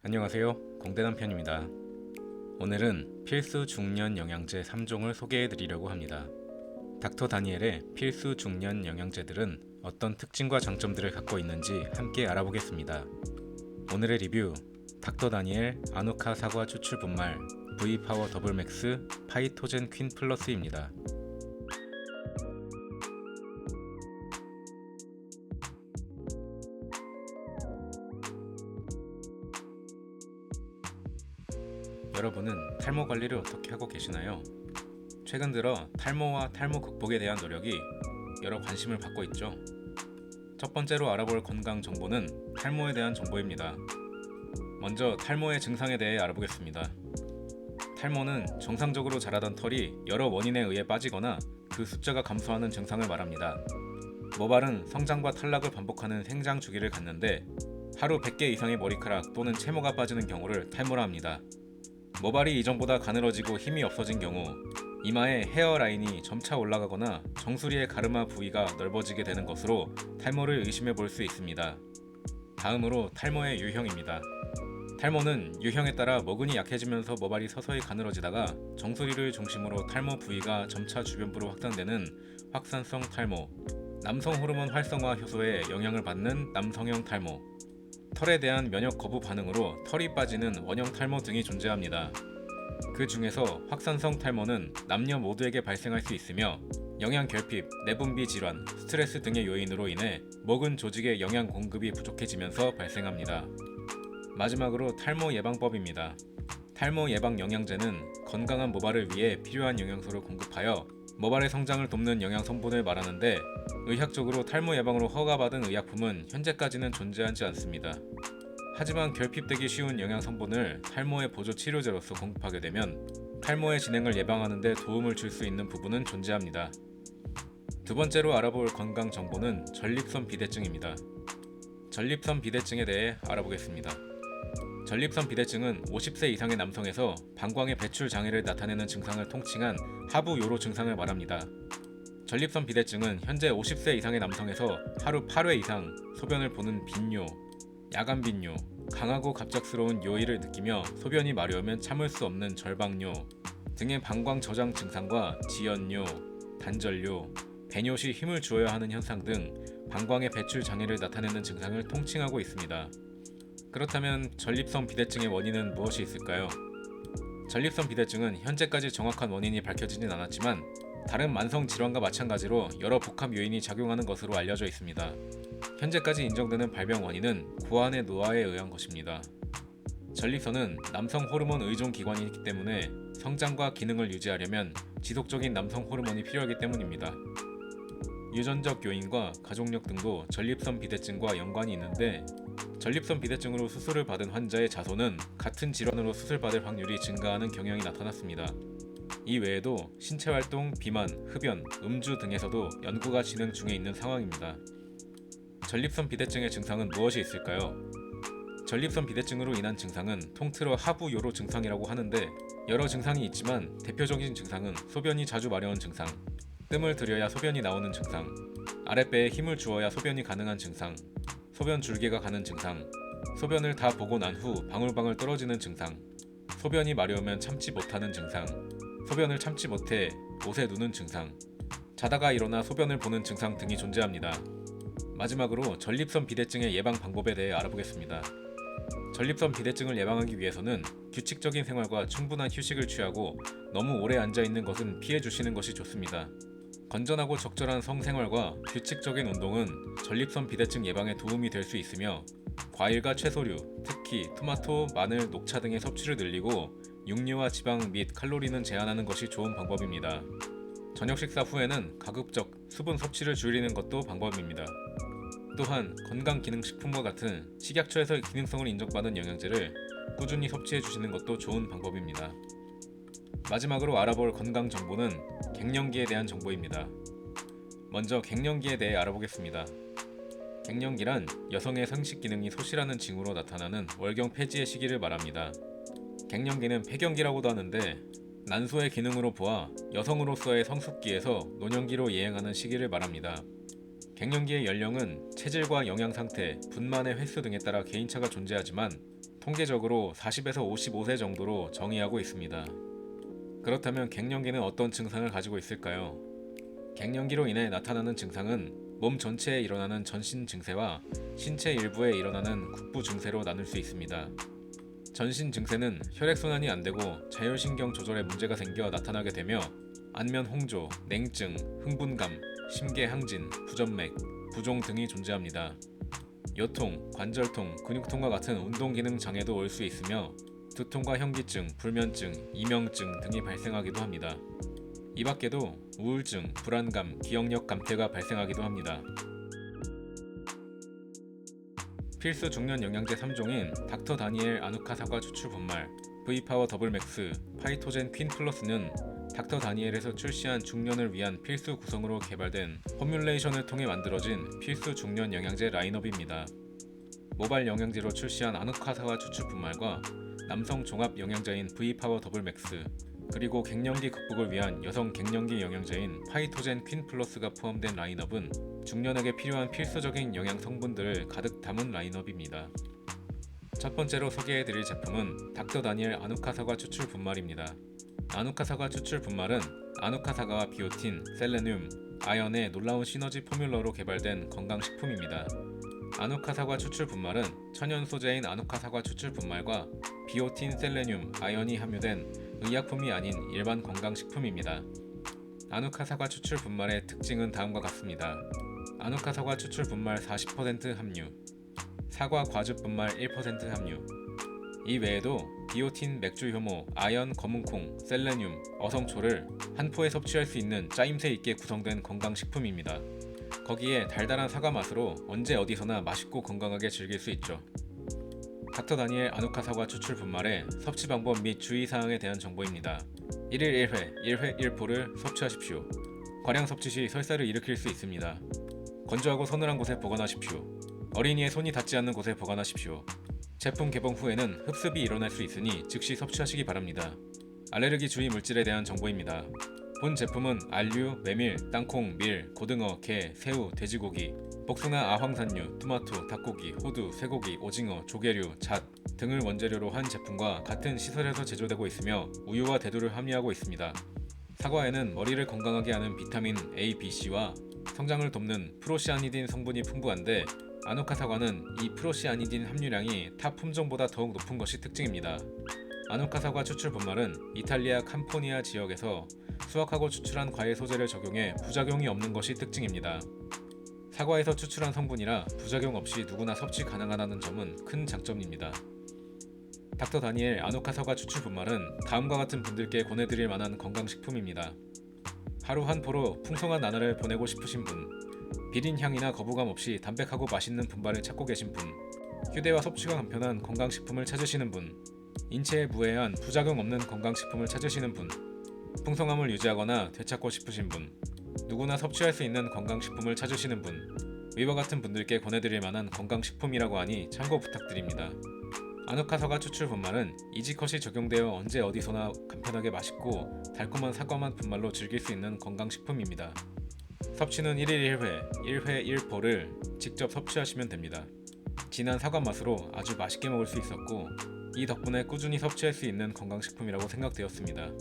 안녕하세요. 공대남편입니다. 오늘은 필수 중년 영양제 3종을 소개해 드리려고 합니다. 닥터 다니엘의 필수 중년 영양제들은 어떤 특징과 장점들을 갖고 있는지 함께 알아보겠습니다. 오늘의 리뷰, 닥터 다니엘 아누카 사과 추출 분말 V 파워 더블 맥스 파이토젠 퀸 플러스입니다. 여러분은 탈모 관리를 어떻게 하고 계시나요? 최근 들어 탈모와 탈모 극복에 대한 노력이 여러 관심을 받고 있죠. 첫 번째로 알아볼 건강 정보는 탈모에 대한 정보입니다. 먼저 탈모의 증상에 대해 알아보겠습니다. 탈모는 정상적으로 자라던 털이 여러 원인에 의해 빠지거나 그 숫자가 감소하는 증상을 말합니다. 모발은 성장과 탈락을 반복하는 생장 주기를 갖는데 하루 100개 이상의 머리카락 또는 채모가 빠지는 경우를 탈모라 합니다. 모발이 이전보다 가늘어지고 힘이 없어진 경우, 이마의 헤어라인이 점차 올라가거나 정수리의 가르마 부위가 넓어지게 되는 것으로 탈모를 의심해 볼 수 있습니다. 다음으로 탈모의 유형입니다. 탈모는 유형에 따라 모근이 약해지면서 모발이 서서히 가늘어지다가 정수리를 중심으로 탈모 부위가 점차 주변부로 확산되는 확산성 탈모, 남성 호르몬 활성화 효소에 영향을 받는 남성형 탈모, 털에 대한 면역 거부 반응으로 털이 빠지는 원형 탈모 등이 존재합니다. 그 중에서 확산성 탈모는 남녀 모두에게 발생할 수 있으며 영양 결핍, 내분비 질환, 스트레스 등의 요인으로 인해 모근 조직의 영양 공급이 부족해지면서 발생합니다. 마지막으로 탈모 예방법입니다. 탈모 예방 영양제는 건강한 모발을 위해 필요한 영양소를 공급하여 모발의 성장을 돕는 영양 성분을 말하는데 의학적으로 탈모 예방으로 허가받은 의약품은 현재까지는 존재하지 않습니다. 하지만 결핍되기 쉬운 영양 성분을 탈모의 보조 치료제로서 공급하게 되면 탈모의 진행을 예방하는 데 도움을 줄 수 있는 부분은 존재합니다. 두 번째로 알아볼 건강 정보는 전립선 비대증입니다. 전립선 비대증에 대해 알아보겠습니다. 전립선 비대증은 50세 이상의 남성에서 방광의 배출 장애를 나타내는 증상을 통칭한 하부 요로 증상을 말합니다. 전립선 비대증은 현재 50세 이상의 남성에서 하루 8회 이상 소변을 보는 빈뇨, 야간 빈뇨, 강하고 갑작스러운 요일을 느끼며 소변이 마려우면 참을 수 없는 절박뇨 등의 방광 저장 증상과 지연뇨, 단절뇨, 배뇨 시 힘을 주어야 하는 현상 등 방광의 배출 장애를 나타내는 증상을 통칭하고 있습니다. 그렇다면 전립선 비대증의 원인은 무엇이 있을까요? 전립선 비대증은 현재까지 정확한 원인이 밝혀지진 않았지만 다른 만성 질환과 마찬가지로 여러 복합 요인이 작용하는 것으로 알려져 있습니다. 현재까지 인정되는 발병 원인은 고환의 노화에 의한 것입니다. 전립선은 남성 호르몬 의존 기관이기 때문에 성장과 기능을 유지하려면 지속적인 남성 호르몬이 필요하기 때문입니다. 유전적 요인과 가족력 등도 전립선 비대증과 연관이 있는데 전립선 비대증으로 수술을 받은 환자의 자손은 같은 질환으로 수술받을 확률이 증가하는 경향이 나타났습니다. 이 외에도 신체활동, 비만, 흡연, 음주 등에서도 연구가 진행 중에 있는 상황입니다. 전립선 비대증의 증상은 무엇이 있을까요? 전립선 비대증으로 인한 증상은 통틀어 하부 요로 증상이라고 하는데 여러 증상이 있지만 대표적인 증상은 소변이 자주 마려운 증상, 뜸을 들여야 소변이 나오는 증상, 아랫배에 힘을 주어야 소변이 가능한 증상, 소변 줄기가 가는 증상, 소변을 다 보고 난 후 방울방울 떨어지는 증상, 소변이 마려우면 참지 못하는 증상, 소변을 참지 못해 옷에 누는 증상, 자다가 일어나 소변을 보는 증상 등이 존재합니다. 마지막으로 전립선 비대증의 예방 방법에 대해 알아보겠습니다. 전립선 비대증을 예방하기 위해서는 규칙적인 생활과 충분한 휴식을 취하고 너무 오래 앉아있는 것은 피해 주시는 것이 좋습니다. 건전하고 적절한 성생활과 규칙적인 운동은 전립선 비대증 예방에 도움이 될 수 있으며 과일과 채소류, 특히 토마토, 마늘, 녹차 등의 섭취를 늘리고 육류와 지방 및 칼로리는 제한하는 것이 좋은 방법입니다. 저녁 식사 후에는 가급적 수분 섭취를 줄이는 것도 방법입니다. 또한 건강기능식품과 같은 식약처에서 기능성을 인정받은 영양제를 꾸준히 섭취해 주시는 것도 좋은 방법입니다. 마지막으로 알아볼 건강 정보는 갱년기에 대한 정보입니다. 먼저 갱년기에 대해 알아보겠습니다. 갱년기란 여성의 생식 기능이 소실하는 징후로 나타나는 월경 폐지의 시기를 말합니다. 갱년기는 폐경기라고도 하는데 난소의 기능으로 보아 여성으로서의 성숙기에서 노년기로 예행하는 시기를 말합니다. 갱년기의 연령은 체질과 영양 상태, 분만의 횟수 등에 따라 개인차가 존재하지만 통계적으로 40에서 55세 정도로 정의하고 있습니다. 그렇다면 갱년기는 어떤 증상을 가지고 있을까요? 갱년기로 인해 나타나는 증상은 몸 전체에 일어나는 전신 증세와 신체 일부에 일어나는 국부 증세로 나눌 수 있습니다. 전신 증세는 혈액순환이 안 되고 자율신경 조절에 문제가 생겨 나타나게 되며 안면 홍조, 냉증, 흥분감, 심계 항진, 부전맥, 부종 등이 존재합니다. 요통, 관절통, 근육통과 같은 운동기능 장애도 올 수 있으며 두통과 현기증, 불면증, 이명증 등이 발생하기도 합니다. 이 밖에도 우울증, 불안감, 기억력 감퇴가 발생하기도 합니다. 필수 중년 영양제 3종인 닥터 다니엘 아누카 사과 추출 분말, V파워 더블 맥스, 파이토젠 퀸 플러스는 닥터 다니엘에서 출시한 중년을 위한 필수 구성으로 개발된 포뮬레이션을 통해 만들어진 필수 중년 영양제 라인업입니다. 모발 영양제로 출시한 아누카 사과 추출 분말과 남성 종합 영양제인 V파워 더블 맥스, 그리고 갱년기 극복을 위한 여성 갱년기 영양제인 파이토젠 퀸 플러스가 포함된 라인업은 중년에게 필요한 필수적인 영양 성분들을 가득 담은 라인업입니다. 첫 번째로 소개해드릴 제품은 닥터 다니엘 아누카 사과 추출 분말입니다. 아누카 사과 추출 분말은 아누카 사과와 비오틴, 셀레늄, 아연의 놀라운 시너지 포뮬러로 개발된 건강식품입니다. 아누카 사과 추출 분말은 천연 소재인 아누카 사과 추출 분말과 비오틴, 셀레늄, 아연이 함유된 의약품이 아닌 일반 건강식품입니다. 아누카 사과 추출 분말의 특징은 다음과 같습니다. 아누카 사과 추출 분말 40% 함유, 사과 과즙 분말 1% 함유. 이 외에도 비오틴, 맥주 효모, 아연, 검은콩, 셀레늄, 어성초를 한 포에 섭취할 수 있는 짜임새 있게 구성된 건강식품입니다. 거기에 달달한 사과 맛으로 언제 어디서나 맛있고 건강하게 즐길 수 있죠. 닥터 다니엘 아누카 사과 추출 분말의 섭취 방법 및 주의사항에 대한 정보입니다. 1일 1회, 1회 1포를 섭취하십시오. 과량 섭취 시 설사를 일으킬 수 있습니다. 건조하고 서늘한 곳에 보관하십시오. 어린이의 손이 닿지 않는 곳에 보관하십시오. 제품 개봉 후에는 흡습이 일어날 수 있으니 즉시 섭취하시기 바랍니다. 알레르기 주의 물질에 대한 정보입니다. 본 제품은 알류, 메밀, 땅콩, 밀, 고등어, 게, 새우, 돼지고기, 복숭아, 아황산유, 토마토, 닭고기, 호두, 쇠고기, 오징어, 조개류, 잣 등을 원재료로 한 제품과 같은 시설에서 제조되고 있으며 우유와 대두를 함유하고 있습니다. 사과에는 머리를 건강하게 하는 비타민 A, B, C와 성장을 돕는 프로시아니딘 성분이 풍부한데 아누카 사과는 이 프로시아니딘 함유량이 타 품종보다 더욱 높은 것이 특징입니다. 아누카 사과 추출 분말은 이탈리아 캄포니아 지역에서 수확하고 추출한 과일 소재를 적용해 부작용이 없는 것이 특징입니다. 사과에서 추출한 성분이라 부작용 없이 누구나 섭취 가능하다는 점은 큰 장점입니다. 닥터 다니엘 아누카 사과 추출 분말은 다음과 같은 분들께 권해드릴 만한 건강식품입니다. 하루 한 포로 풍성한 나날을 보내고 싶으신 분, 비린 향이나 거부감 없이 담백하고 맛있는 분발을 찾고 계신 분, 휴대와 섭취가 간편한 건강식품을 찾으시는 분, 인체에 무해한 부작용 없는 건강식품을 찾으시는 분, 풍성함을 유지하거나 되찾고 싶으신 분, 누구나 섭취할 수 있는 건강식품을 찾으시는 분, 위와 같은 분들께 권해드릴 만한 건강식품이라고 하니 참고 부탁드립니다. 아누카 사과 추출 분말은 이지컷이 적용되어 언제 어디서나 간편하게 맛있고 달콤한 사과맛 분말로 즐길 수 있는 건강식품입니다. 섭취는 1일 1회, 1회 1포를 직접 섭취하시면 됩니다. 진한 사과 맛으로 아주 맛있게 먹을 수 있었고 이 덕분에 꾸준히 섭취할 수 있는 건강식품이라고 생각되었습니다.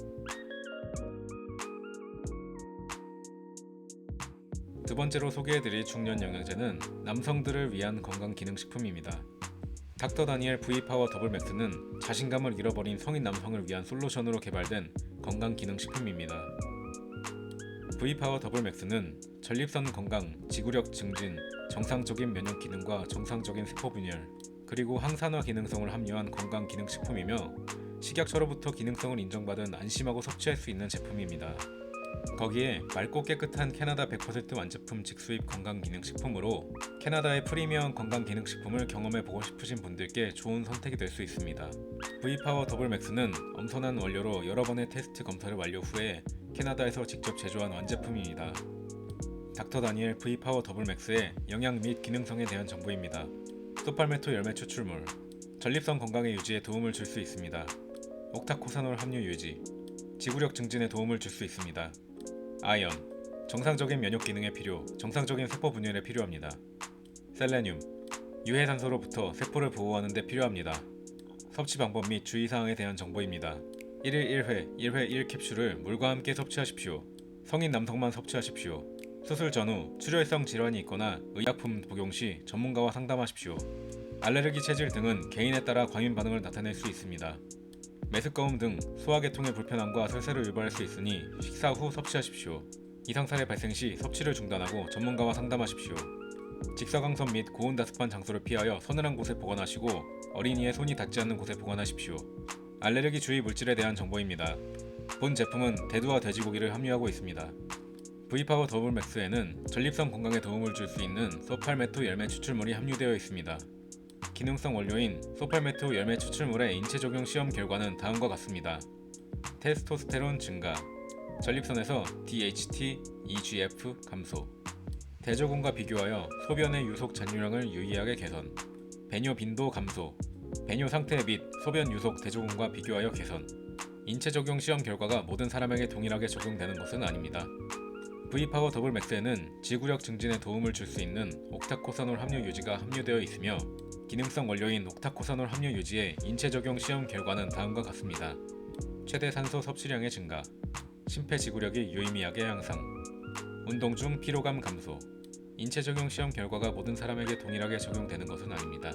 두 번째로 소개해드릴 중년 영양제는 남성들을 위한 건강기능식품입니다. 닥터 다니엘 V파워 더블 맥스는 자신감을 잃어버린 성인 남성을 위한 솔루션으로 개발된 건강기능식품입니다. V파워 더블 맥스는 전립선 건강, 지구력 증진, 정상적인 면역 기능과 정상적인 세포 분열, 그리고 항산화 기능성을 함유한 건강기능식품이며 식약처로부터 기능성을 인정받은 안심하고 섭취할 수 있는 제품입니다. 거기에 맑고 깨끗한 캐나다 100% 완제품 직수입 건강기능식품으로 캐나다의 프리미엄 건강기능식품을 경험해보고 싶으신 분들께 좋은 선택이 될 수 있습니다. V파워 더블 맥스는 엄선한 원료로 여러 번의 테스트 검사를 완료 후에 캐나다에서 직접 제조한 완제품입니다. 닥터 다니엘 V파워 더블 맥스의 영양 및 기능성에 대한 정보입니다. 소팔메토 열매 추출물, 전립선 건강의 유지에 도움을 줄 수 있습니다. 옥타코사놀 함유 유지, 지구력 증진에 도움을 줄 수 있습니다. 아연, 정상적인 면역 기능에 필요, 정상적인 세포 분열에 필요합니다. 셀레늄, 유해산소로부터 세포를 보호하는 데 필요합니다. 섭취 방법 및 주의사항에 대한 정보입니다. 1일 1회, 1회 1캡슐을 물과 함께 섭취하십시오. 성인 남성만 섭취하십시오. 수술 전후 출혈성 질환이 있거나 의약품 복용 시 전문가와 상담하십시오. 알레르기 체질 등은 개인에 따라 과민 반응을 나타낼 수 있습니다. 메스꺼움 등 소화계통의 불편함과 설사를 유발할 수 있으니 식사 후 섭취하십시오. 이상 사례 발생 시 섭취를 중단하고 전문가와 상담하십시오. 직사광선 및 고온다습한 장소를 피하여 서늘한 곳에 보관하시고 어린이의 손이 닿지 않는 곳에 보관하십시오. 알레르기 주의 물질에 대한 정보입니다. 본 제품은 대두와 돼지고기를 함유하고 있습니다. V파워 더블 맥스에는 전립선 건강에 도움을 줄 수 있는 소팔메토 열매 추출물이 함유되어 있습니다. 기능성 원료인 소팔메토 열매 추출물의 인체 적용 시험 결과는 다음과 같습니다. 테스토스테론 증가, 전립선에서 DHT, EGF 감소, 대조군과 비교하여 소변의 유속 잔유량을 유의하게 개선, 배뇨 빈도 감소, 배뇨 상태 및 소변 유속 대조군과 비교하여 개선. 인체 적용 시험 결과가 모든 사람에게 동일하게 적용되는 것은 아닙니다. V파워 더블 맥스에는 지구력 증진에 도움을 줄 수 있는 옥타코사놀 함유 유지가 함유되어 있으며 기능성 원료인 옥타코사놀 함유 유지의 인체 적용 시험 결과는 다음과 같습니다. 최대 산소 섭취량의 증가, 심폐지구력이 유의미하게 향상, 운동 중 피로감 감소. 인체 적용 시험 결과가 모든 사람에게 동일하게 적용되는 것은 아닙니다.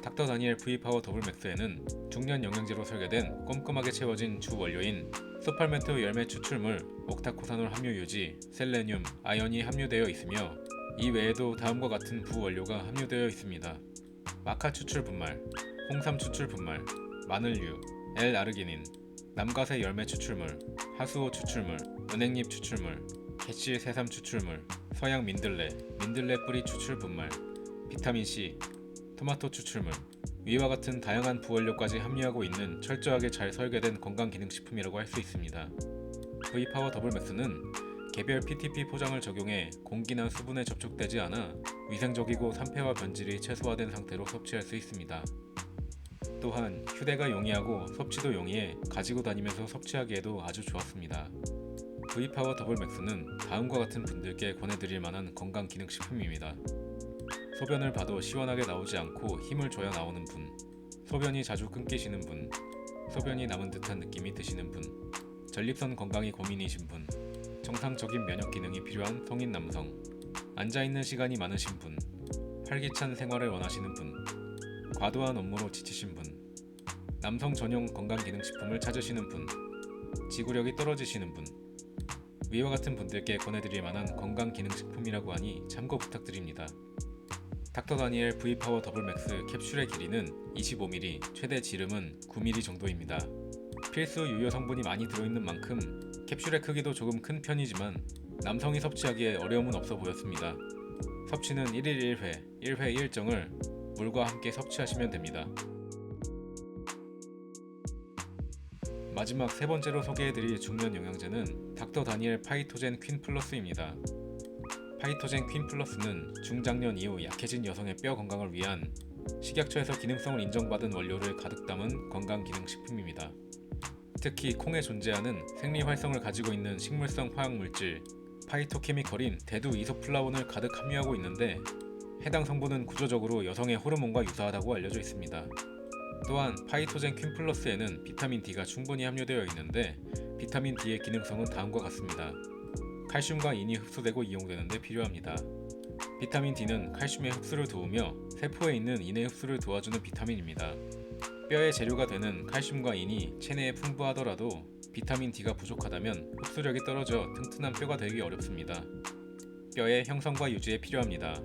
닥터 다니엘 V파워 더블 맥스에는 중년 영양제로 설계된 꼼꼼하게 채워진 주 원료인 소팔메토 열매 추출물, 옥타코사놀 함유 유지, 셀레늄, 아연이 함유되어 있으며 이 외에도 다음과 같은 부원료가 함유되어 있습니다. 마카 추출 분말, 홍삼 추출 분말, 마늘류, L-아르기닌, 남가세 열매 추출물, 하수오 추출물, 은행잎 추출물, 캐시 새삼 추출물, 서양 민들레, 민들레 뿌리 추출 분말, 비타민C, 토마토 추출물, 위와 같은 다양한 부원료까지 함유하고 있는 철저하게 잘 설계된 건강기능식품이라고 할 수 있습니다. V파워 더블 맥스는 개별 PTP 포장을 적용해 공기나 수분에 접촉되지 않아 위생적이고 산패와 변질이 최소화된 상태로 섭취할 수 있습니다. 또한 휴대가 용이하고 섭취도 용이해 가지고 다니면서 섭취하기에도 아주 좋았습니다. V파워 더블 맥스는 다음과 같은 분들께 권해드릴 만한 건강기능식품입니다. 소변을 봐도 시원하게 나오지 않고 힘을 줘야 나오는 분, 소변이 자주 끊기시는 분, 소변이 남은 듯한 느낌이 드시는 분, 전립선 건강이 고민이신 분, 정상적인 면역 기능이 필요한 성인 남성, 앉아있는 시간이 많으신 분, 활기찬 생활을 원하시는 분, 과도한 업무로 지치신 분, 남성 전용 건강기능식품을 찾으시는 분, 지구력이 떨어지시는 분, 위와 같은 분들께 권해드릴 만한 건강기능식품이라고 하니 참고 부탁드립니다. 닥터 다니엘 V파워 더블 맥스 캡슐의 길이는 25mm, 최대 지름은 9mm 정도입니다. 필수 유효 성분이 많이 들어있는 만큼 캡슐의 크기도 조금 큰 편이지만 남성이 섭취하기에 어려움은 없어 보였습니다. 섭취는 1일 1회, 1회 1정을 물과 함께 섭취하시면 됩니다. 마지막 세 번째로 소개해드릴 중년 영양제는 닥터 다니엘 파이토젠 퀸 플러스입니다. 파이토젠 퀸 플러스는 중장년 이후 약해진 여성의 뼈 건강을 위한 식약처에서 기능성을 인정받은 원료를 가득 담은 건강기능식품입니다. 특히 콩에 존재하는 생리 활성을 가지고 있는 식물성 화학물질 파이토케미컬인 대두 이소플라본을 가득 함유하고 있는데 해당 성분은 구조적으로 여성의 호르몬과 유사하다고 알려져 있습니다. 또한 파이토젠 퀸 플러스에는 비타민 D가 충분히 함유되어 있는데 비타민 D의 기능성은 다음과 같습니다. 칼슘과 인이 흡수되고 이용되는 데 필요합니다. 비타민 D는 칼슘의 흡수를 도우며 세포에 있는 인의 흡수를 도와주는 비타민입니다. 뼈의 재료가 되는 칼슘과 인이 체내에 풍부하더라도 비타민 D가 부족하다면 흡수력이 떨어져 튼튼한 뼈가 되기 어렵습니다. 뼈의 형성과 유지에 필요합니다.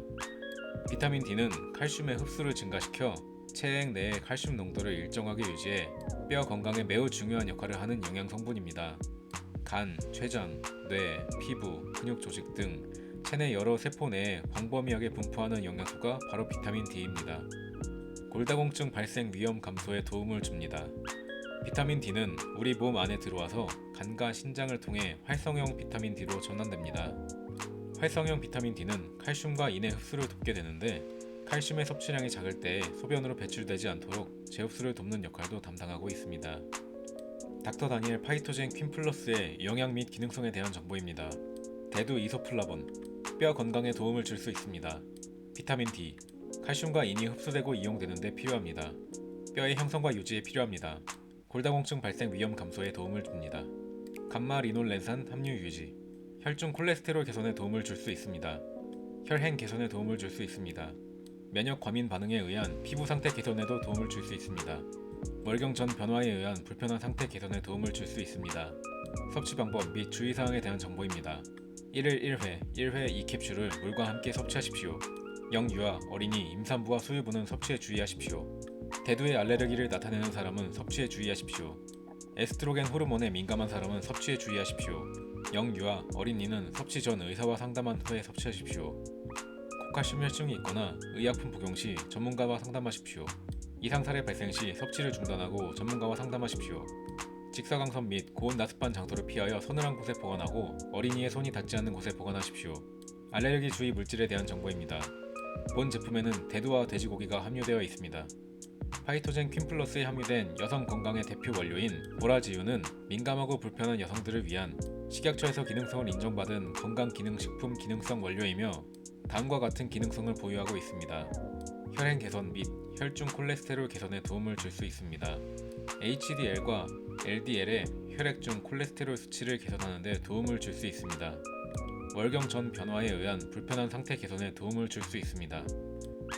비타민 D는 칼슘의 흡수를 증가시켜 체액 내의 칼슘 농도를 일정하게 유지해 뼈 건강에 매우 중요한 역할을 하는 영양 성분입니다. 간, 췌장, 뇌, 피부, 근육 조직 등 체내 여러 세포 내에 광범위하게 분포하는 영양소가 바로 비타민 D입니다. 골다공증 발생 위험 감소에 도움을 줍니다. 비타민 D는 우리 몸 안에 들어와서 간과 신장을 통해 활성형 비타민 D로 전환됩니다. 활성형 비타민 D는 칼슘과 인의 흡수를 돕게 되는데 칼슘의 섭취량이 작을 때 소변으로 배출되지 않도록 재흡수를 돕는 역할도 담당하고 있습니다. 닥터 다니엘 파이토젠 퀸 플러스의 영양 및 기능성에 대한 정보입니다. 대두 이소플라본, 뼈 건강에 도움을 줄 수 있습니다. 비타민 D, 칼슘과 인이 흡수되고 이용되는 데 필요합니다. 뼈의 형성과 유지에 필요합니다. 골다공증 발생 위험 감소에 도움을 줍니다. 감마 리놀렌산 함유 유지, 혈중 콜레스테롤 개선에 도움을 줄 수 있습니다. 혈행 개선에 도움을 줄 수 있습니다. 면역 과민 반응에 의한 피부 상태 개선에도 도움을 줄 수 있습니다. 월경 전 변화에 의한 불편한 상태 개선에 도움을 줄 수 있습니다. 섭취 방법 및 주의사항에 대한 정보입니다. 1일 1회, 1회 2캡슐을 물과 함께 섭취하십시오. 영유아, 어린이, 임산부와 수유부는 섭취에 주의하십시오. 대두에 알레르기를 나타내는 사람은 섭취에 주의하십시오. 에스트로겐 호르몬에 민감한 사람은 섭취에 주의하십시오. 영유아, 어린이는 섭취 전 의사와 상담한 후에 섭취하십시오. 고칼슘 혈증이 있거나 의약품 복용 시 전문가와 상담하십시오. 이상 사례 발생 시 섭취를 중단하고 전문가와 상담하십시오. 직사광선 및 고온 나습한 장소를 피하여 서늘한 곳에 보관하고 어린이의 손이 닿지 않는 곳에 보관하십시오. 알레르기 주의 물질에 대한 정보입니다. 본 제품에는 대두와 돼지고기가 함유되어 있습니다. 파이토젠 퀸 플러스에 함유된 여성 건강의 대표 원료인 보라지유는 민감하고 불편한 여성들을 위한 식약처에서 기능성을 인정받은 건강기능식품 기능성 원료이며 다음과 같은 기능성을 보유하고 있습니다. 혈행 개선 및 혈중 콜레스테롤 개선에 도움을 줄 수 있습니다. HDL과 LDL의 혈액 중 콜레스테롤 수치를 개선하는 데 도움을 줄 수 있습니다. 월경 전 변화에 의한 불편한 상태 개선에 도움을 줄 수 있습니다.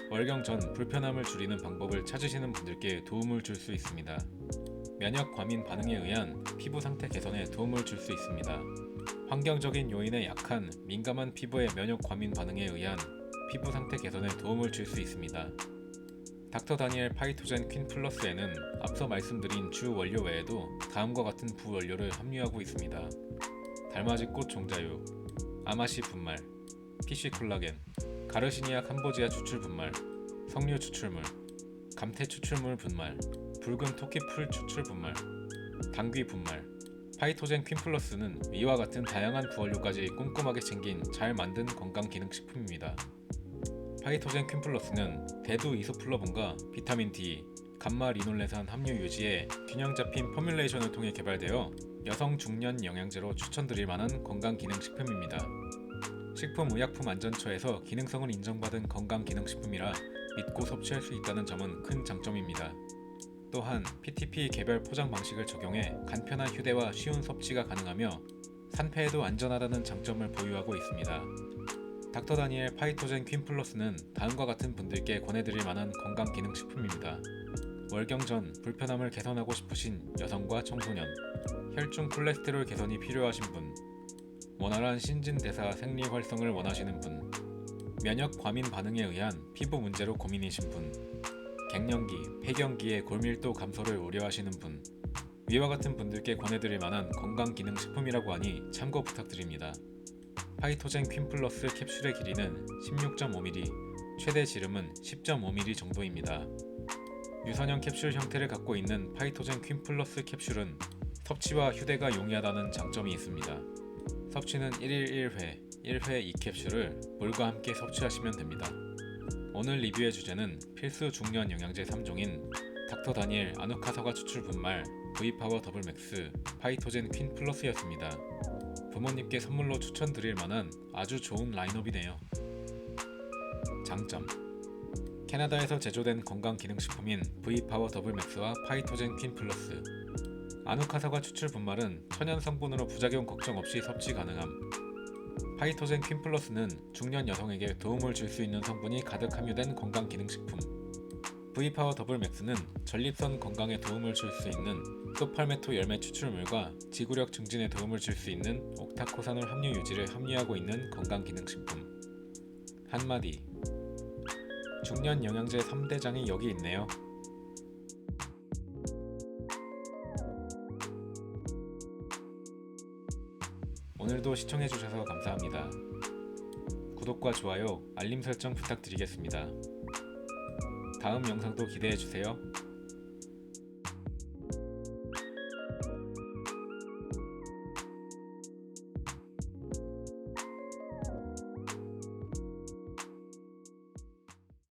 월경 전 불편함을 줄이는 방법을 찾으시는 분들께 도움을 줄 수 있습니다. 면역 과민 반응에 의한 피부 상태 개선에 도움을 줄 수 있습니다. 환경적인 요인에 약한 민감한 피부의 면역 과민 반응에 의한 피부 상태 개선에 도움을 줄 수 있습니다. 닥터 다니엘 파이토젠 퀸 플러스에는 앞서 말씀드린 주 원료 외에도 다음과 같은 부원료를 함유하고 있습니다. 달맞이꽃 종자유, 아마시 분말, PC 콜라겐, 가르시니아 캄보지아 추출 분말, 석류 추출물, 감태 추출물 분말, 붉은 토끼풀 추출 분말, 당귀 분말. 파이토젠 퀸 플러스는 이와 같은 다양한 부원료까지 꼼꼼하게 챙긴 잘 만든 건강기능식품입니다. 파이토젠 퀸 플러스는 대두 이소플라본과 비타민 D, 감마 리놀렌산 함유 유지의 균형 잡힌 포뮬레이션을 통해 개발되어 여성 중년 영양제로 추천드릴 만한 건강기능식품입니다. 식품의약품안전처에서 기능성을 인정받은 건강기능식품이라 믿고 섭취할 수 있다는 점은 큰 장점입니다. 또한 PTP 개별 포장 방식을 적용해 간편한 휴대와 쉬운 섭취가 가능하며 산패에도 안전하다는 장점을 보유하고 있습니다. 닥터 다니엘 파이토젠 퀸 플러스는 다음과 같은 분들께 권해드릴 만한 건강기능식품입니다. 월경 전 불편함을 개선하고 싶으신 여성과 청소년, 혈중 콜레스테롤 개선이 필요하신 분, 원활한 신진대사 생리 활성을 원하시는 분, 면역 과민 반응에 의한 피부 문제로 고민이신 분, 갱년기, 폐경기의 골밀도 감소를 우려하시는 분, 위와 같은 분들께 권해드릴 만한 건강기능식품이라고 하니 참고 부탁드립니다. 파이토젠 퀸 플러스 캡슐의 길이는 16.5mm, 최대 지름은 10.5mm 정도입니다. 유선형 캡슐 형태를 갖고 있는 파이토젠 퀸 플러스 캡슐은 섭취와 휴대가 용이하다는 장점이 있습니다. 섭취는 1일 1회, 1회 2캡슐을 물과 함께 섭취하시면 됩니다. 오늘 리뷰의 주제는 필수 중년 영양제 3종인 닥터 다니엘 아누카사과 추출 분말 V파워 더블 맥스 파이토젠 퀸 플러스였습니다. 부모님께 선물로 추천드릴 만한 아주 좋은 라인업이네요. 장점: 캐나다에서 제조된 건강기능식품인 V파워 더블 맥스와 파이토젠 퀸 플러스. 아누카사과 추출 분말은 천연 성분으로 부작용 걱정 없이 섭취 가능함. 파이토젠 퀸 플러스는 중년 여성에게 도움을 줄 수 있는 성분이 가득 함유된 건강기능식품. V파워 더블 맥스는 전립선 건강에 도움을 줄 수 있는 소팔메토 열매 추출물과 지구력 증진에 도움을 줄 수 있는 옥타코산올 함유 유지를 함유하고 있는 건강기능식품. 한마디, 중년 영양제 3대장이 여기 있네요. 오늘도 시청해주셔서 감사합니다. 구독과 좋아요, 알림 설정 부탁드리겠습니다. 다음 영상도 기대해주세요.